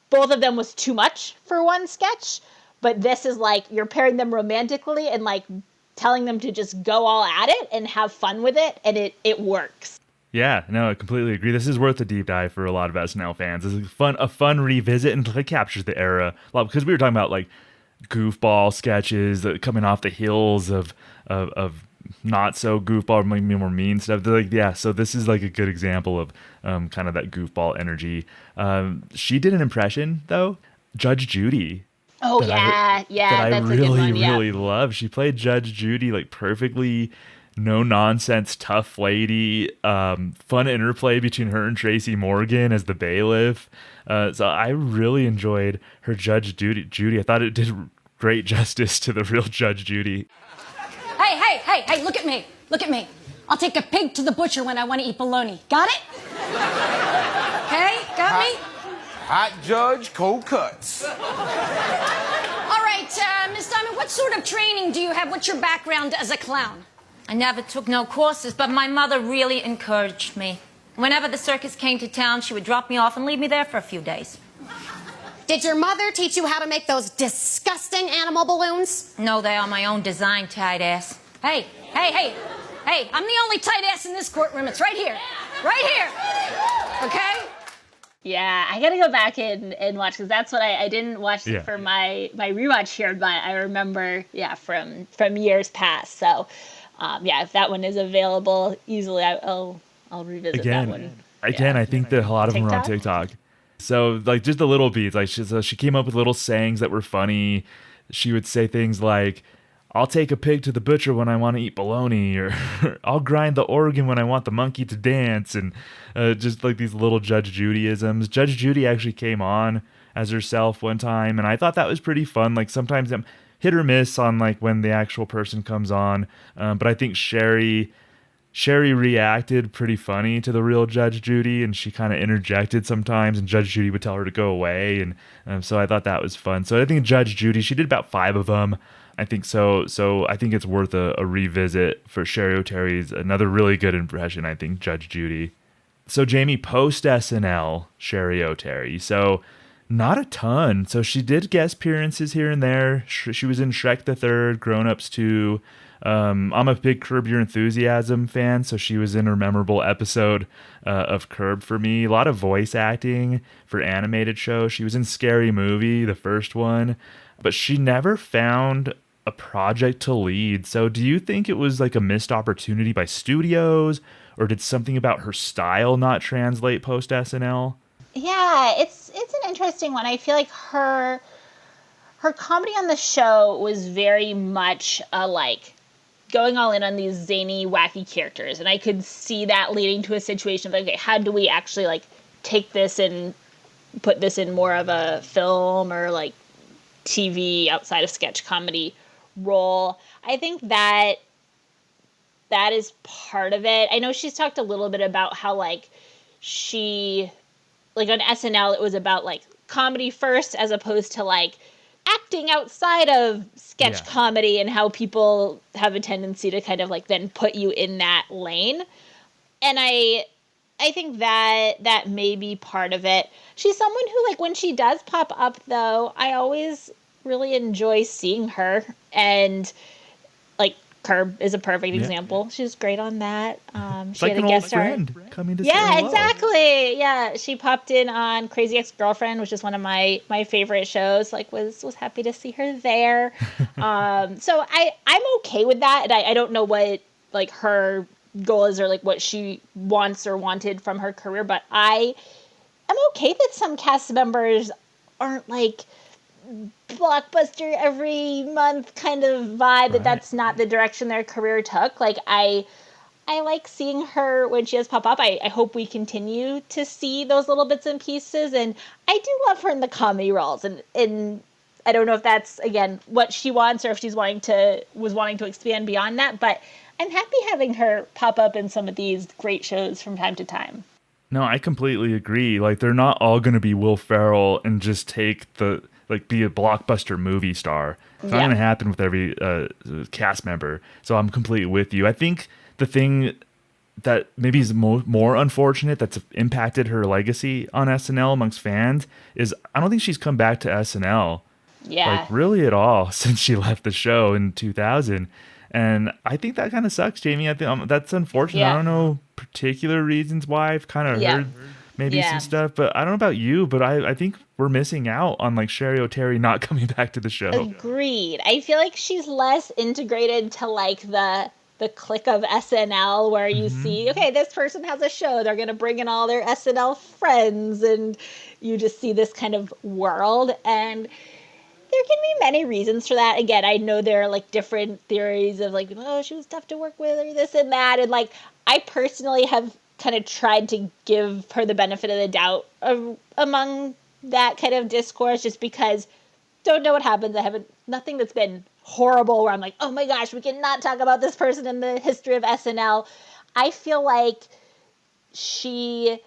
both of them was too much for one sketch. But this is, like, you're pairing them romantically and, like, telling them to just go all at it and have fun with it. And it works. Yeah, no, I completely agree. This is worth a deep dive for a lot of SNL fans. It's a fun revisit, and it captures the era a lot, because we were talking about like goofball sketches that coming off the heels of not so goofball, maybe more mean stuff. They're like, yeah, so this is like a good example of kind of that goofball energy. She did an impression though, Judge Judy. Oh that I that's really, a good one. Yeah. really love. She played Judge Judy like perfectly, no nonsense, tough lady. Fun interplay between her and Tracy Morgan as the bailiff. So I really enjoyed her Judge Judy. I thought it did great justice to the real Judge Judy. Hey, look at me. Look at me. I'll take a pig to the butcher when I want to eat bologna. Got it? Okay, got me? Hot judge, cold cuts. All right, Miss Diamond, what sort of training do you have? What's your background as a clown? I never took no courses, but my mother really encouraged me. Whenever the circus came to town, she would drop me off and leave me there for a few days. Did your mother teach you how to make those disgusting animal balloons? No, they are my own design, tight ass. Hey, I'm the only tight ass in this courtroom. It's right here. Right here. Okay? Yeah, I gotta go back and watch, because that's what I didn't watch for my rewatch here, but I remember, from years past. So, if that one is available easily, I'll revisit that one. Again, I think that a lot of them are on TikTok. So like just the little beats, like she came up with little sayings that were funny. She would say things like, I'll take a pig to the butcher when I want to eat bologna, or I'll grind the organ when I want the monkey to dance, and just like these little Judge Judyisms. Judge Judy actually came on as herself one time, and I thought that was pretty fun. Like sometimes I'm hit or miss on like when the actual person comes on, but I think Cheri reacted pretty funny to the real Judge Judy, and she kind of interjected sometimes, and Judge Judy would tell her to go away, and so I thought that was fun. So I think Judge Judy, she did about 5 of them. I think so. So I think it's worth a revisit for Cheri Oteri's another really good impression. I think Judge Judy. So Jamie, post SNL, Cheri Oteri. So not a ton. So she did guest appearances here and there. She was in Shrek the Third, Grown Ups 2. I'm a big Curb Your Enthusiasm fan, so she was in her memorable episode of Curb for me. A lot of voice acting for animated shows. She was in Scary Movie, the first one, but she never found a project to lead. So do you think it was like a missed opportunity by studios, or did something about her style not translate post SNL? Yeah, it's an interesting one. I feel like her comedy on the show was very much going all in on these zany, wacky characters, and I could see that leading to a situation of like, okay, how do we actually take this and put this in more of a film or TV outside of sketch comedy role. I think that is part of it. I know she's talked a little bit about how she on SNL it was about comedy first as opposed to acting outside of sketch comedy, and how people have a tendency to kind of then put you in that lane. And I think that may be part of it. She's someone who when she does pop up though, I always really enjoy seeing her, and Curb is a perfect example. She's great on that. She had a guest star. Coming to say hello. Exactly. Yeah, she popped in on Crazy Ex-Girlfriend, which is one of my favorite shows. Was happy to see her there. So I'm okay with that, and I don't know what her goal is or what she wants or wanted from her career, but I am okay that some cast members aren't blockbuster every month kind of vibe, that's not the direction their career took. I like seeing her when she does pop up. I hope we continue to see those little bits and pieces, and I do love her in the comedy roles, and I don't know if that's again what she wants or if she's wanting to expand beyond that, but I'm happy having her pop up in some of these great shows from time to time. No, I completely agree. They're not all going to be Will Ferrell and just take the be a blockbuster movie star. It's not going to happen with every cast member. So I'm completely with you. I think the thing that maybe is more unfortunate that's impacted her legacy on SNL amongst fans is I don't think she's come back to SNL. Yeah. Really at all since she left the show in 2000. And I think that kind of sucks, Jamie. I think that's unfortunate. I don't know particular reasons why. I've kind of heard maybe some stuff, but I don't know about you, but I think we're missing out on like Cheri Oteri not coming back to the show. Agreed. I feel like she's less integrated to like the clique of SNL where you see, okay, this person has a show, they're going to bring in all their SNL friends, and you just see this kind of world. And there can be many reasons for that. Again, I know there are like different theories of like, oh, she was tough to work with or this and that. And like, I personally have kind of tried to give her the benefit of the doubt among that kind of discourse, just because don't know what happens. I haven't, nothing that's been horrible where I'm like, oh my gosh, we cannot talk about this person in the history of SNL. I feel like she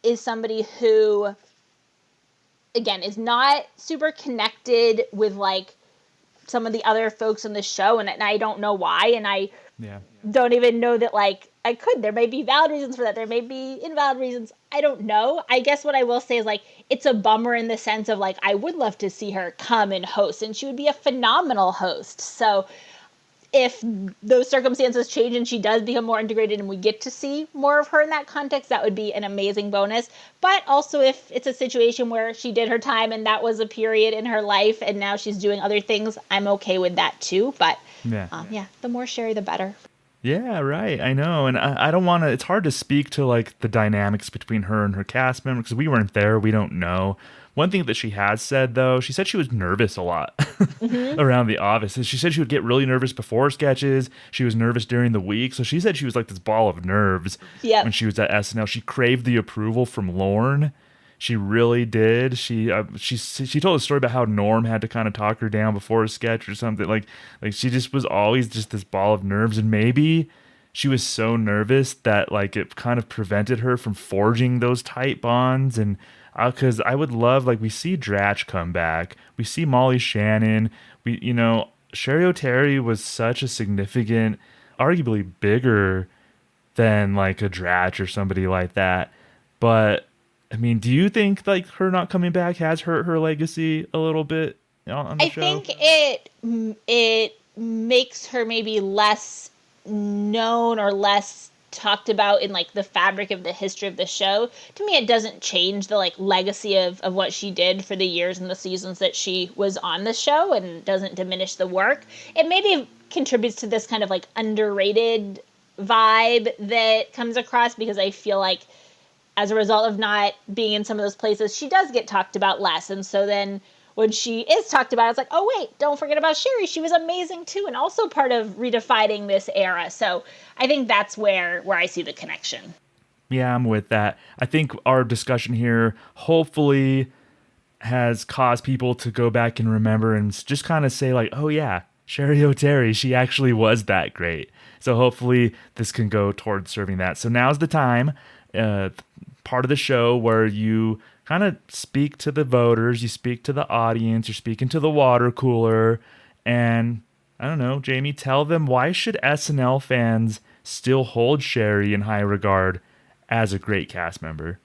is somebody who, again, is not super connected with like some of the other folks on the show, and I don't know why, and I don't even know that like I could. There may be valid reasons for that. There may be invalid reasons. I don't know. I guess what I will say is like it's a bummer in the sense of like I would love to see her come and host, and she would be a phenomenal host. So if those circumstances change and she does become more integrated and we get to see more of her in that context, that would be an amazing bonus. But also if it's a situation where she did her time and that was a period in her life and now she's doing other things, I'm okay with that too. But the more Cheri, the better. Yeah, right. I know. And I don't want to, it's hard to speak to like the dynamics between her and her cast members because we weren't there. We don't know. One thing that she has said, though, she said she was nervous a lot around the office. She said she would get really nervous before sketches. She was nervous during the week. So she said she was like this ball of nerves when she was at SNL. She craved the approval from Lorne. She really did. She told a story about how Norm had to kind of talk her down before a sketch or something. Like she just was always just this ball of nerves. And maybe she was so nervous that like it kind of prevented her from forging those tight bonds. And because I would love, like, we see Dratch come back, we see Molly Shannon, Cheri Oteri was such a significant, arguably bigger than like a Dratch or somebody like that. But I mean, do you think like her not coming back has hurt her legacy a little bit on the show? I think it makes her maybe less known or less talked about in like the fabric of the history of the show. To me, it doesn't change the like legacy of what she did for the years and the seasons that she was on the show, and doesn't diminish the work. It maybe contributes to this kind of like underrated vibe that comes across, because I feel like as a result of not being in some of those places, she does get talked about less. And so then when she is talked about, it's like, oh, wait, don't forget about Cheri. She was amazing, too, and also part of redefining this era. So I think that's where I see the connection. Yeah, I'm with that. I think our discussion here hopefully has caused people to go back and remember and just kind of say like, oh, yeah, Cheri Oteri, she actually was that great. So hopefully this can go towards serving that. So now's the time, part of the show where you kind of speak to the voters, you speak to the audience, you're speaking to the water cooler, and I don't know, Jamie, tell them, why should SNL fans still hold Cheri in high regard as a great cast member?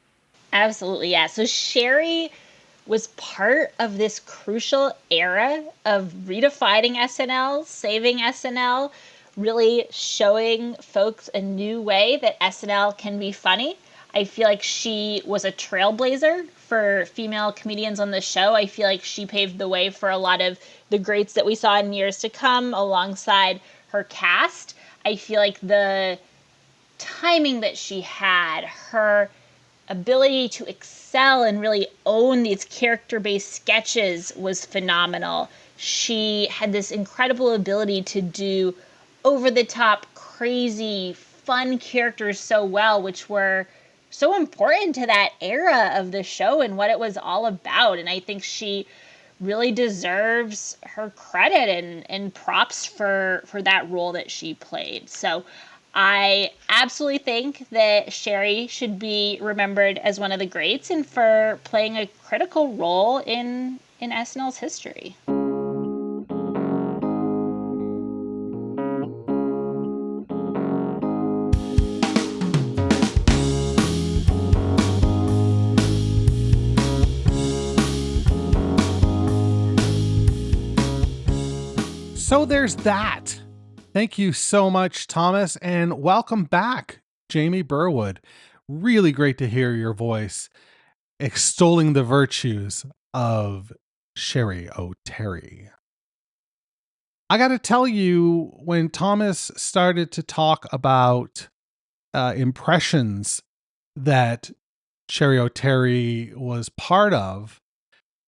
Absolutely, yeah. So Cheri was part of this crucial era of redefining SNL, saving SNL, really showing folks a new way that SNL can be funny. I feel like she was a trailblazer for female comedians on the show. I feel like she paved the way for a lot of the greats that we saw in years to come alongside her cast. I feel like the timing that she had, her ability to excel and really own these character-based sketches was phenomenal. She had this incredible ability to do over-the-top, crazy, fun characters so well, which were so important to that era of the show and what it was all about. And I think she really deserves her credit and props for that role that she played. So I absolutely think that Cheri should be remembered as one of the greats and for playing a critical role in SNL's history. So there's that. Thank you so much, Thomas, and welcome back, Jamie Burwood. Really great to hear your voice extolling the virtues of Cheri Oteri. I got to tell you, when Thomas started to talk about impressions that Cheri Oteri was part of,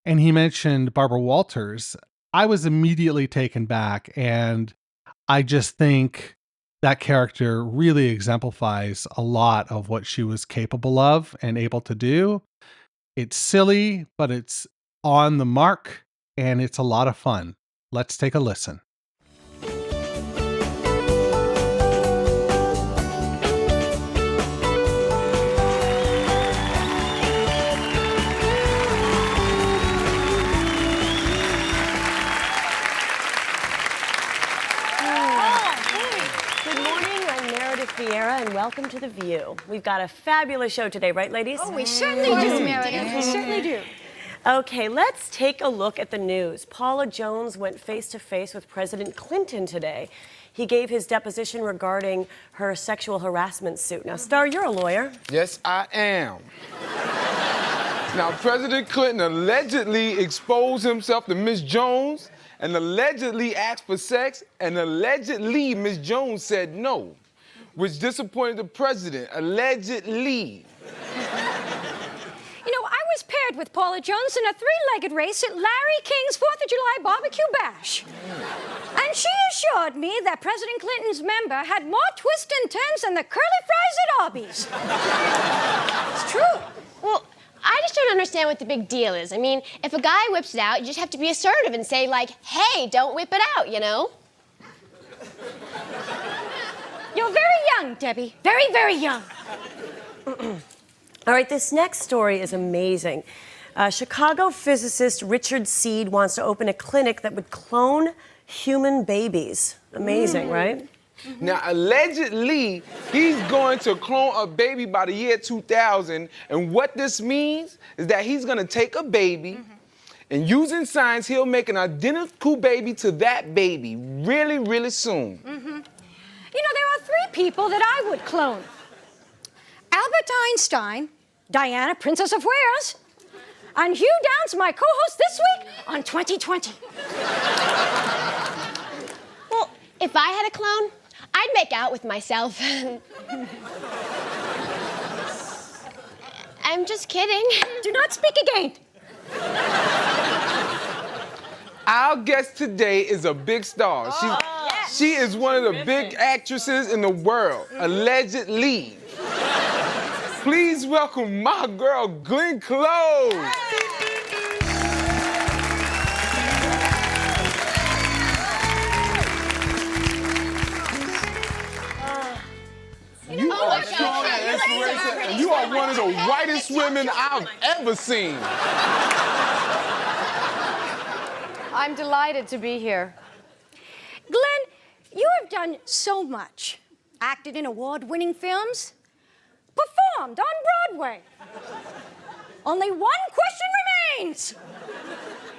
and he mentioned Barbara Walters, I was immediately taken back, and I just think that character really exemplifies a lot of what she was capable of and able to do. It's silly, but it's on the mark, and it's a lot of fun. Let's take a listen. Vieira, and welcome to The View. We've got a fabulous show today, right, ladies? Oh, we certainly do, Meredith. We certainly do. Okay, let's take a look at the news. Paula Jones went face-to-face with President Clinton today. He gave his deposition regarding her sexual harassment suit. Now, Star, you're a lawyer. Yes, I am. Now, President Clinton allegedly exposed himself to Miss Jones and allegedly asked for sex, and allegedly Miss Jones said no, which disappointed the president, allegedly. You know, I was paired with Paula Jones in a three-legged race at Larry King's 4th of July barbecue bash. And she assured me that President Clinton's member had more twists and turns than the curly fries at Arby's. It's true. Well, I just don't understand what the big deal is. I mean, if a guy whips it out, you just have to be assertive and say, like, hey, don't whip it out, you know? You're very young, Debbie. Very, very young. All right, this next story is amazing. Chicago physicist Richard Seed wants to open a clinic that would clone human babies. Amazing, right? Now, allegedly, he's going to clone a baby by the year 2000, and what this means is that he's going to take a baby, and using science, he'll make an identical baby to that baby really, really soon. You know, there are 3 people that I would clone. Albert Einstein, Diana, Princess of Wales, and Hugh Downs, my co-host this week on 2020. Well, if I had a clone, I'd make out with myself. I'm just kidding. Do not speak again. Our guest today is a big star. She is one of the big actresses in the world, allegedly. Please welcome my girl, Glenn Close. You are strong and inspirational, and you are one of the whitest women I've ever seen. I'm delighted to be here. Glenn, you have done so much. Acted in award-winning films, performed on Broadway. Only one question remains.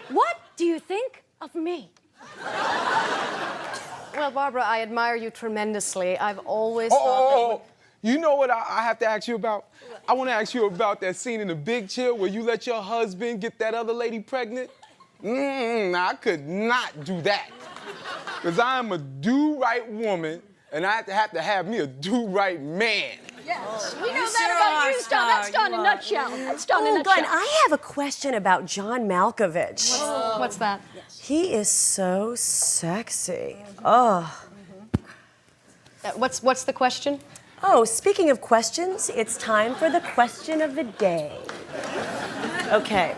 What do you think of me? Well, Barbara, I admire you tremendously. I've always thought that... You know what I have to ask you about? I want to ask you about that scene in The Big Chill where you let your husband get that other lady pregnant. I could not do that. Because I am a do-right woman, and I have to have me a do-right man. Yes, we know that about you, Star. That's Star in a nutshell. That's Star in a nutshell. Glenn, I have a question about John Malkovich. What's that? He is so sexy. Oh. What's the question? Oh, speaking of questions, it's time for the question of the day. Okay.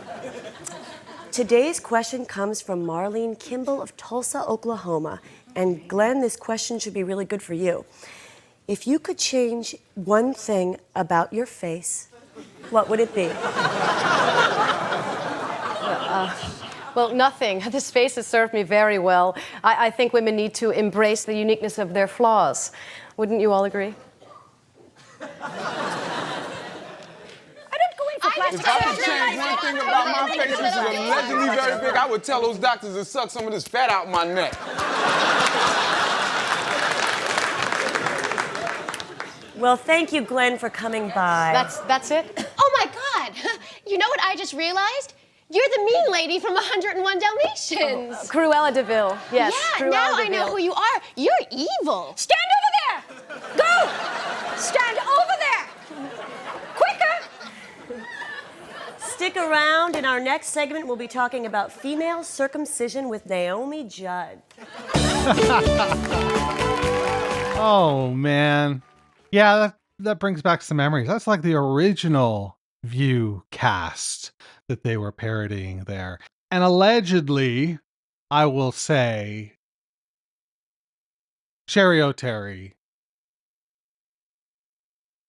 Today's question comes from Marlene Kimball of Tulsa, Oklahoma. And Glenn, this question should be really good for you. If you could change one thing about your face, what would it be? Well, nothing. This face has served me very well. I think women need to embrace the uniqueness of their flaws. Wouldn't you all agree? If I could change one thing about my face, which is allegedly very big, I would tell those doctors to suck some of this fat out my neck. Well, thank you, Glenn, for coming by. That's it? Oh my God! You know what I just realized? You're the mean lady from 101 Dalmatians. Cruella DeVille. Yes. Yeah, Cruella now I DeVille. know who you are. You're evil. Stand over there! Go! Stand over there! Quicker! Stick around. In our next segment, we'll be talking about female circumcision with Naomi Judd. Oh, man. Yeah, that brings back some memories. That's like the original View cast that they were parodying there. And allegedly, I will say, Cheri Oteri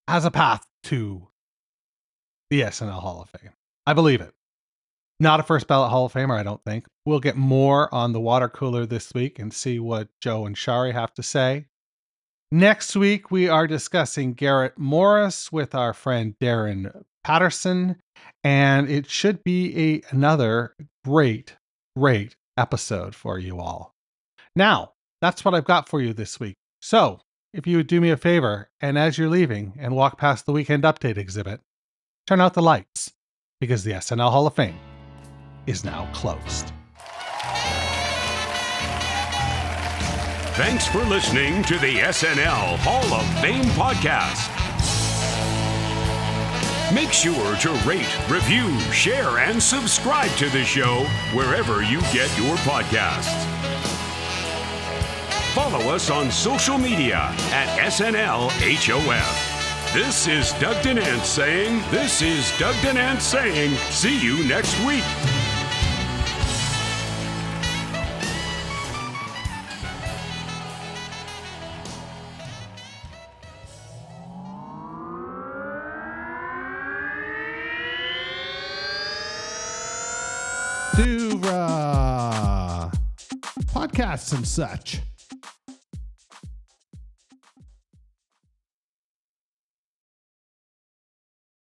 has a path to the SNL Hall of Fame. I believe it. Not a first ballot Hall of Famer, I don't think. We'll get more on the water cooler this week and see what Joe and Shari have to say. Next week, we are discussing Garrett Morris with our friend Darren Patterson, and it should be another great episode for you all. Now, that's what I've got for you this week. So, if you would do me a favor, and as you're leaving and walk past the Weekend Update exhibit, turn out the lights, because the SNL Hall of Fame is now closed. Thanks for listening to the SNL Hall of Fame podcast. Make sure to rate, review, share, and subscribe to the show wherever you get your podcasts. Follow us on social media at SNLHOF. This is Doug Denant saying, see you next week. To podcasts and such.